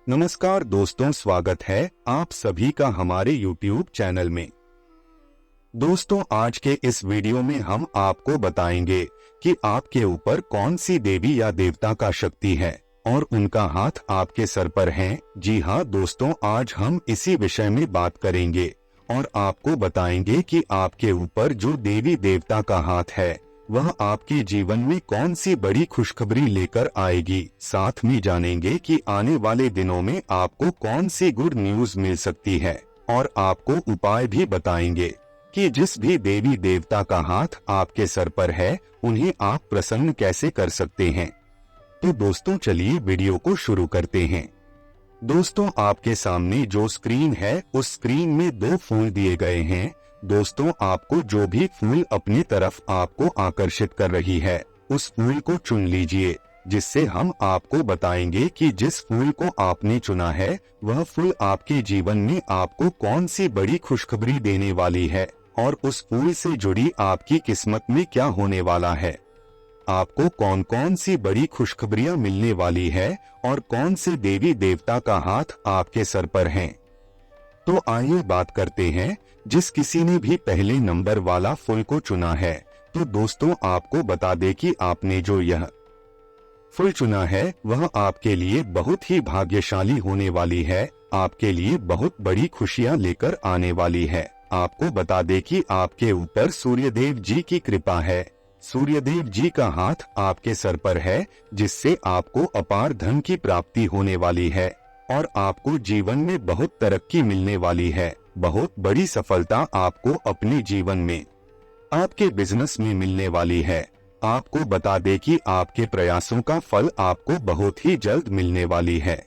नमस्कार दोस्तों, स्वागत है आप सभी का हमारे YouTube चैनल में। दोस्तों, आज के इस वीडियो में हम आपको बताएंगे कि आपके ऊपर कौन सी देवी या देवता का शक्ति है और उनका हाथ आपके सर पर है। जी हाँ दोस्तों, आज हम इसी विषय में बात करेंगे और आपको बताएंगे कि आपके ऊपर जो देवी देवता का हाथ है वह आपके जीवन में कौन सी बड़ी खुशखबरी लेकर आएगी। साथ में जानेंगे कि आने वाले दिनों में आपको कौन सी गुड न्यूज मिल सकती है और आपको उपाय भी बताएंगे कि जिस भी देवी देवता का हाथ आपके सर पर है उन्हें आप प्रसन्न कैसे कर सकते हैं। तो दोस्तों चलिए वीडियो को शुरू करते हैं। दोस्तों, आपके सामने जो स्क्रीन है उस स्क्रीन में दो फूल दिए गए हैं। दोस्तों, आपको जो भी फूल अपनी तरफ आपको आकर्षित कर रही है उस फूल को चुन लीजिए, जिससे हम आपको बताएंगे कि जिस फूल को आपने चुना है वह फूल आपके जीवन में आपको कौन सी बड़ी खुशखबरी देने वाली है और उस फूल से जुड़ी आपकी किस्मत में क्या होने वाला है। आपको कौन कौन सी बड़ी खुशखबरियां मिलने वाली है और कौन से देवी देवता का हाथ आपके सर पर है। तो आइए बात करते हैं। जिस किसी ने भी पहले नंबर वाला फूल को चुना है, तो दोस्तों आपको बता दें कि आपने जो यह फूल चुना है वह आपके लिए बहुत ही भाग्यशाली होने वाली है, आपके लिए बहुत बड़ी खुशियां लेकर आने वाली है। आपको बता दें कि आपके ऊपर सूर्यदेव जी की कृपा है। सूर्यदेव जी का हाथ आपके सर पर है, जिससे आपको अपार धन की प्राप्ति होने वाली है और आपको जीवन में बहुत तरक्की मिलने वाली है। बहुत बड़ी सफलता आपको अपने जीवन में, आपके बिजनेस में मिलने वाली है। आपको बता दें कि आपके प्रयासों का फल आपको बहुत ही जल्द मिलने वाली है।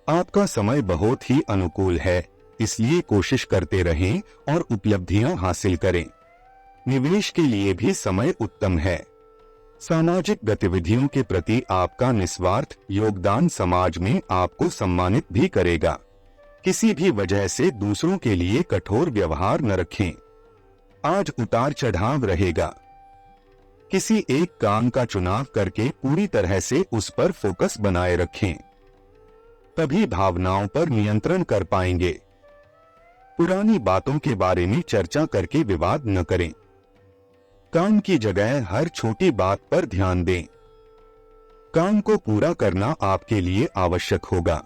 आपका समय बहुत ही अनुकूल है, इसलिए कोशिश करते रहें और उपलब्धियां हासिल करें। निवेश के लिए भी समय उत्तम है। सामाजिक गतिविधियों के प्रति आपका निस्वार्थ योगदान समाज में आपको सम्मानित भी करेगा। किसी भी वजह से दूसरों के लिए कठोर व्यवहार न रखें। आज उतार चढ़ाव रहेगा। किसी एक काम का चुनाव करके पूरी तरह से उस पर फोकस बनाए रखें, तभी भावनाओं पर नियंत्रण कर पाएंगे। पुरानी बातों के बारे में चर्चा करके विवाद न करें। काम की जगह हर छोटी बात पर ध्यान दें। काम को पूरा करना आपके लिए आवश्यक होगा।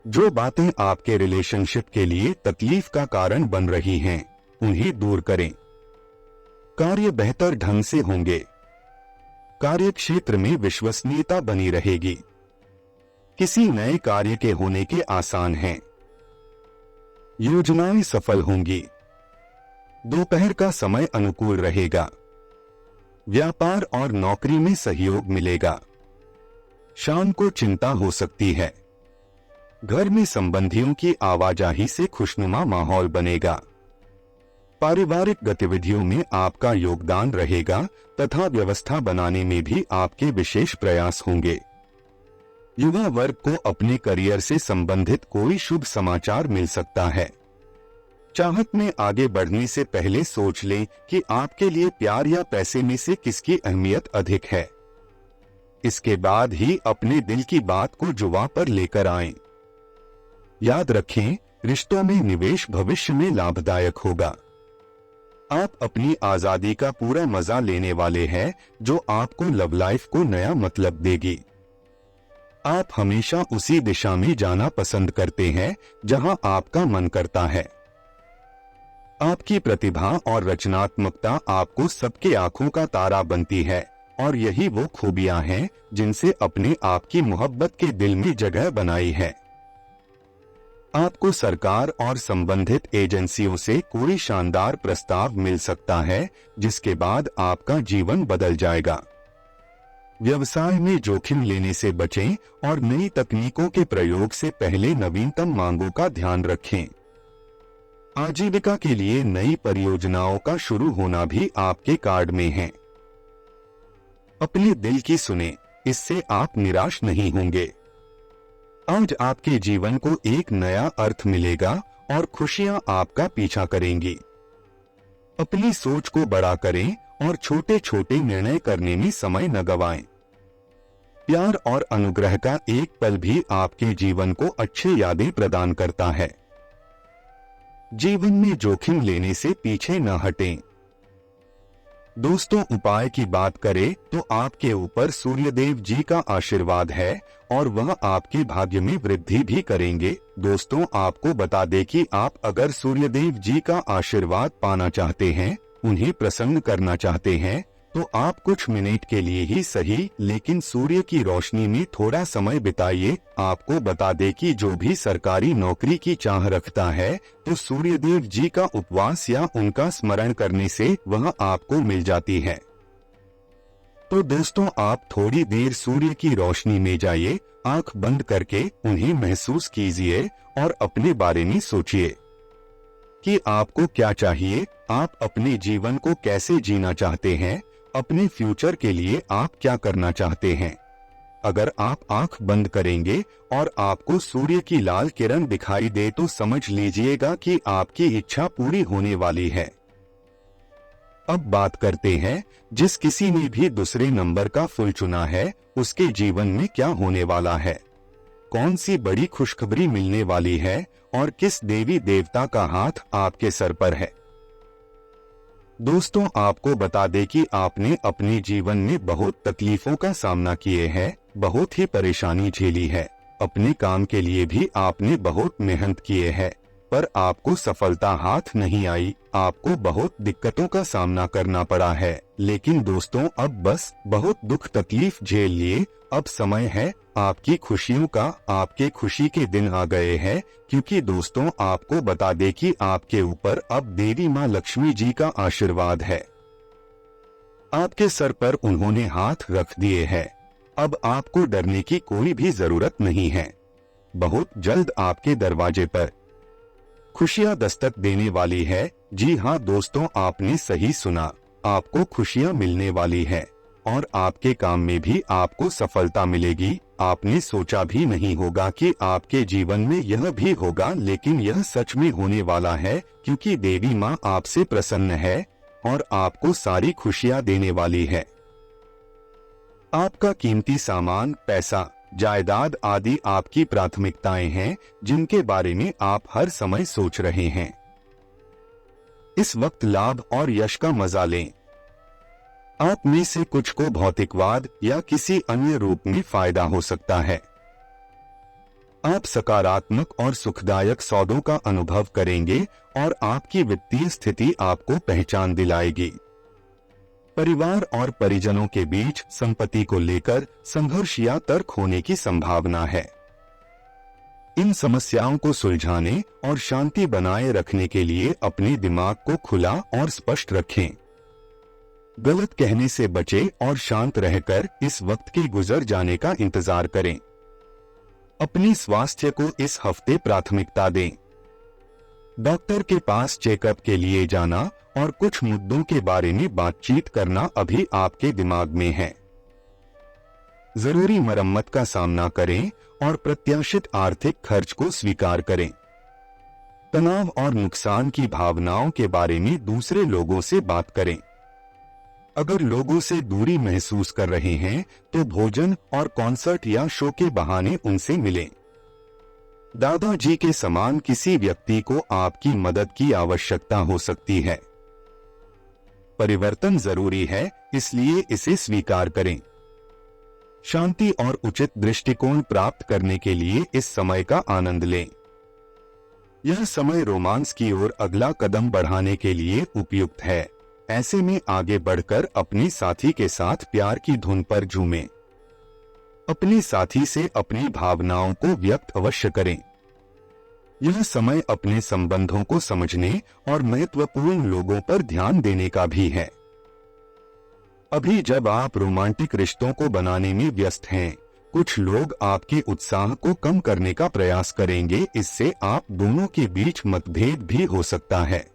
जो बातें आपके रिलेशनशिप के लिए तकलीफ का कारण बन रही हैं, उन्हें दूर करें। कार्य बेहतर ढंग से होंगे। कार्य क्षेत्र में विश्वसनीयता बनी रहेगी। किसी नए कार्य के होने के आसार हैं। योजनाएं सफल होंगी। दोपहर का समय अनुकूल रहेगा। व्यापार और नौकरी में सहयोग मिलेगा। शाम को चिंता हो सकती है। घर में संबंधियों की आवाजाही से खुशनुमा माहौल बनेगा। पारिवारिक गतिविधियों में आपका योगदान रहेगा तथा व्यवस्था बनाने में भी आपके विशेष प्रयास होंगे। युवा वर्ग को अपने करियर से संबंधित कोई शुभ समाचार मिल सकता है। चाहत में आगे बढ़ने से पहले सोच लें कि आपके लिए प्यार या पैसे में से किसकी अहमियत अधिक है। इसके बाद ही अपने दिल की बात को जुवा पर लेकर आएं। याद रखें, रिश्तों में निवेश भविष्य में लाभदायक होगा। आप अपनी आजादी का पूरा मजा लेने वाले हैं, जो आपको लव लाइफ को नया मतलब देगी। आप हमेशा उसी दिशा में जाना पसंद करते हैं जहां आपका मन करता है। आपकी प्रतिभा और रचनात्मकता आपको सबके आंखों का तारा बनती है और यही वो खूबियां हैं जिनसे अपने आप की मोहब्बत के दिल में जगह बनाई है। आपको सरकार और संबंधित एजेंसियों से कोई शानदार प्रस्ताव मिल सकता है, जिसके बाद आपका जीवन बदल जाएगा। व्यवसाय में जोखिम लेने से बचें और नई तकनीकों के प्रयोग से पहले नवीनतम मांगों का ध्यान रखें। आजीविका के लिए नई परियोजनाओं का शुरू होना भी आपके कार्ड में है। अपने दिल की सुने, इससे आप निराश नहीं होंगे। आज आपके जीवन को एक नया अर्थ मिलेगा और खुशियां आपका पीछा करेंगी। अपनी सोच को बड़ा करें और छोटे छोटे निर्णय करने में समय न गवाएं। प्यार और अनुग्रह का एक पल भी आपके जीवन को अच्छी यादें प्रदान करता है। जीवन में जोखिम लेने से पीछे न हटें। दोस्तों, उपाय की बात करें तो आपके ऊपर सूर्यदेव जी का आशीर्वाद है और वह आपके भाग्य में वृद्धि भी करेंगे। दोस्तों, आपको बता दें कि आप अगर सूर्यदेव जी का आशीर्वाद पाना चाहते हैं, उन्हें प्रसन्न करना चाहते हैं, तो आप कुछ मिनट के लिए ही सही लेकिन सूर्य की रोशनी में थोड़ा समय बिताइए। आपको बता दें कि जो भी सरकारी नौकरी की चाह रखता है, तो सूर्यदेव जी का उपवास या उनका स्मरण करने से वह आपको मिल जाती है। तो दोस्तों, आप थोड़ी देर सूर्य की रोशनी में जाइए, आंख बंद करके उन्हें महसूस कीजिए और अपने बारे में सोचिए कि आपको क्या चाहिए, आप अपने जीवन को कैसे जीना चाहते हैं, अपने फ्यूचर के लिए आप क्या करना चाहते हैं। अगर आप आंख बंद करेंगे और आपको सूर्य की लाल किरण दिखाई दे तो समझ लीजिएगा कि आपकी इच्छा पूरी होने वाली है। अब बात करते हैं, जिस किसी ने भी दूसरे नंबर का फूल चुना है, उसके जीवन में क्या होने वाला है, कौन सी बड़ी खुशखबरी मिलने वाली है और किस देवी देवता का हाथ आपके सर पर है। दोस्तों, आपको बता दें कि आपने अपने जीवन में बहुत तकलीफों का सामना किए हैं, बहुत ही परेशानी झेली है। अपने काम के लिए भी आपने बहुत मेहनत किए हैं, पर आपको सफलता हाथ नहीं आई। आपको बहुत दिक्कतों का सामना करना पड़ा है। लेकिन दोस्तों, अब बस बहुत दुख तकलीफ झेल लिए, अब समय है आपकी खुशियों का। आपके खुशी के दिन आ गए हैं, क्योंकि दोस्तों, आपको बता दें कि आपके ऊपर अब देवी माँ लक्ष्मी जी का आशीर्वाद है। आपके सर पर उन्होंने हाथ रख दिए हैं। अब आपको डरने की कोई भी जरूरत नहीं है। बहुत जल्द आपके दरवाजे पर खुशियां दस्तक देने वाली है। जी हाँ दोस्तों, आपने सही सुना, आपको खुशियां मिलने वाली है और आपके काम में भी आपको सफलता मिलेगी। आपने सोचा भी नहीं होगा कि आपके जीवन में यह भी होगा, लेकिन यह सच में होने वाला है, क्योंकि देवी माँ आपसे प्रसन्न है और आपको सारी खुशियां देने वाली है। आपका कीमती सामान, पैसा, जायदाद आदि आपकी प्राथमिकताएं हैं, जिनके बारे में आप हर समय सोच रहे हैं। इस वक्त लाभ और यश का मजा लें। आप में से कुछ को भौतिकवाद या किसी अन्य रूप में फायदा हो सकता है। आप सकारात्मक और सुखदायक सौदों का अनुभव करेंगे और आपकी वित्तीय स्थिति आपको पहचान दिलाएगी। परिवार और परिजनों के बीच संपत्ति को लेकर संघर्ष या तर्क होने की संभावना है। इन समस्याओं को सुलझाने और शांति बनाए रखने के लिए अपने दिमाग को खुला और स्पष्ट रखें। गलत कहने से बचें और शांत रहकर इस वक्त के गुजर जाने का इंतजार करें। अपनी स्वास्थ्य को इस हफ्ते प्राथमिकता दें। डॉक्टर के पास चेकअप के लिए जाना और कुछ मुद्दों के बारे में बातचीत करना अभी आपके दिमाग में है। जरूरी मरम्मत का सामना करें और प्रत्याशित आर्थिक खर्च को स्वीकार करें। तनाव और नुकसान की भावनाओं के बारे में दूसरे लोगों से बात करें। अगर लोगों से दूरी महसूस कर रहे हैं तो भोजन और कॉन्सर्ट या शो के बहाने उनसे मिलें। दादाजी के समान किसी व्यक्ति को आपकी मदद की आवश्यकता हो सकती है। परिवर्तन जरूरी है, इसलिए इसे स्वीकार करें। शांति और उचित दृष्टिकोण प्राप्त करने के लिए इस समय का आनंद लें। यह समय रोमांस की ओर अगला कदम बढ़ाने के लिए उपयुक्त है। ऐसे में आगे बढ़कर अपने साथी के साथ प्यार की धुन पर झूमें। अपने साथी से अपनी भावनाओं को व्यक्त अवश्य करें। यह समय अपने संबंधों को समझने और महत्वपूर्ण लोगों पर ध्यान देने का भी है। अभी जब आप रोमांटिक रिश्तों को बनाने में व्यस्त हैं, कुछ लोग आपके उत्साह को कम करने का प्रयास करेंगे। इससे आप दोनों के बीच मतभेद भी हो सकता है।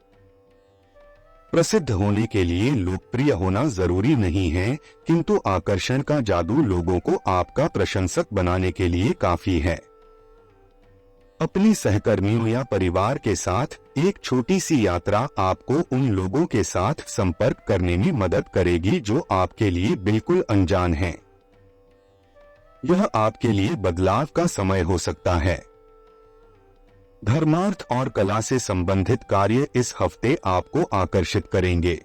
प्रसिद्ध होने के लिए लोकप्रिय होना जरूरी नहीं है, किंतु आकर्षण का जादू लोगों को आपका प्रशंसक बनाने के लिए काफी है। अपने सहकर्मियों या परिवार के साथ एक छोटी सी यात्रा आपको उन लोगों के साथ संपर्क करने में मदद करेगी जो आपके लिए बिल्कुल अनजान हैं। यह आपके लिए बदलाव का समय हो सकता है। धर्मार्थ और कला से संबंधित कार्य इस हफ्ते आपको आकर्षित करेंगे।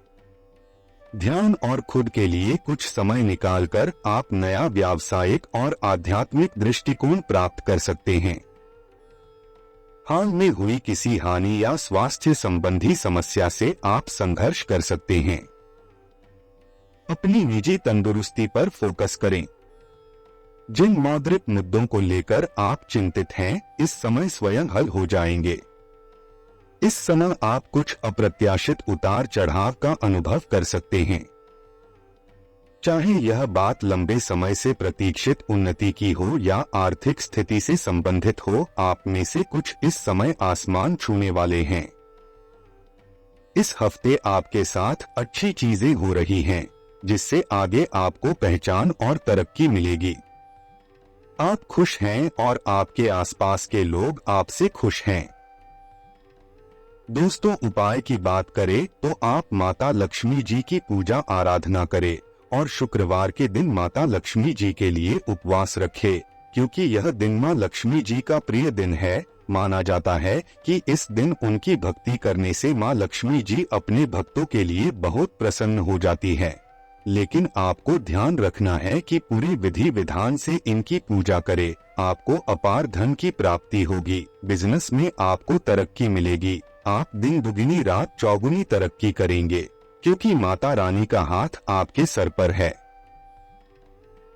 ध्यान और खुद के लिए कुछ समय निकालकर आप नया व्यावसायिक और आध्यात्मिक दृष्टिकोण प्राप्त कर सकते हैं। हाल में हुई किसी हानि या स्वास्थ्य संबंधी समस्या से आप संघर्ष कर सकते हैं। अपनी निजी तंदुरुस्ती पर फोकस करें। जिन मौद्रिक मुद्दों को लेकर आप चिंतित हैं, इस समय स्वयं हल हो जाएंगे। इस समय आप कुछ अप्रत्याशित उतार चढ़ाव का अनुभव कर सकते हैं। चाहे यह बात लंबे समय से प्रतीक्षित उन्नति की हो या आर्थिक स्थिति से संबंधित हो, आप में से कुछ इस समय आसमान छूने वाले हैं। इस हफ्ते आपके साथ अच्छी चीजें हो रही हैं, जिससे आगे आपको पहचान और तरक्की मिलेगी। आप खुश हैं और आपके आसपास के लोग आपसे खुश हैं। दोस्तों, उपाय की बात करें तो आप माता लक्ष्मी जी की पूजा आराधना करें और शुक्रवार के दिन माता लक्ष्मी जी के लिए उपवास रखें, क्योंकि यह दिन मां लक्ष्मी जी का प्रिय दिन है। माना जाता है कि इस दिन उनकी भक्ति करने से मां लक्ष्मी जी अपने भक्तों के लिए बहुत प्रसन्न हो जाती है। लेकिन आपको ध्यान रखना है कि पूरी विधि विधान से इनकी पूजा करें। आपको अपार धन की प्राप्ति होगी। बिजनेस में आपको तरक्की मिलेगी। आप दिन दुगनी रात चौगुनी तरक्की करेंगे, क्योंकि माता रानी का हाथ आपके सर पर है।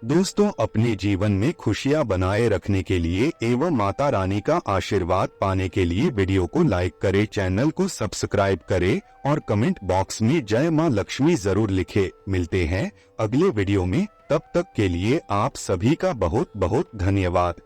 दोस्तों, अपने जीवन में खुशियां बनाए रखने के लिए एवं माता रानी का आशीर्वाद पाने के लिए वीडियो को लाइक करें, चैनल को सब्सक्राइब करें और कमेंट बॉक्स में जय मां लक्ष्मी जरूर लिखें। मिलते हैं अगले वीडियो में, तब तक के लिए आप सभी का बहुत बहुत धन्यवाद।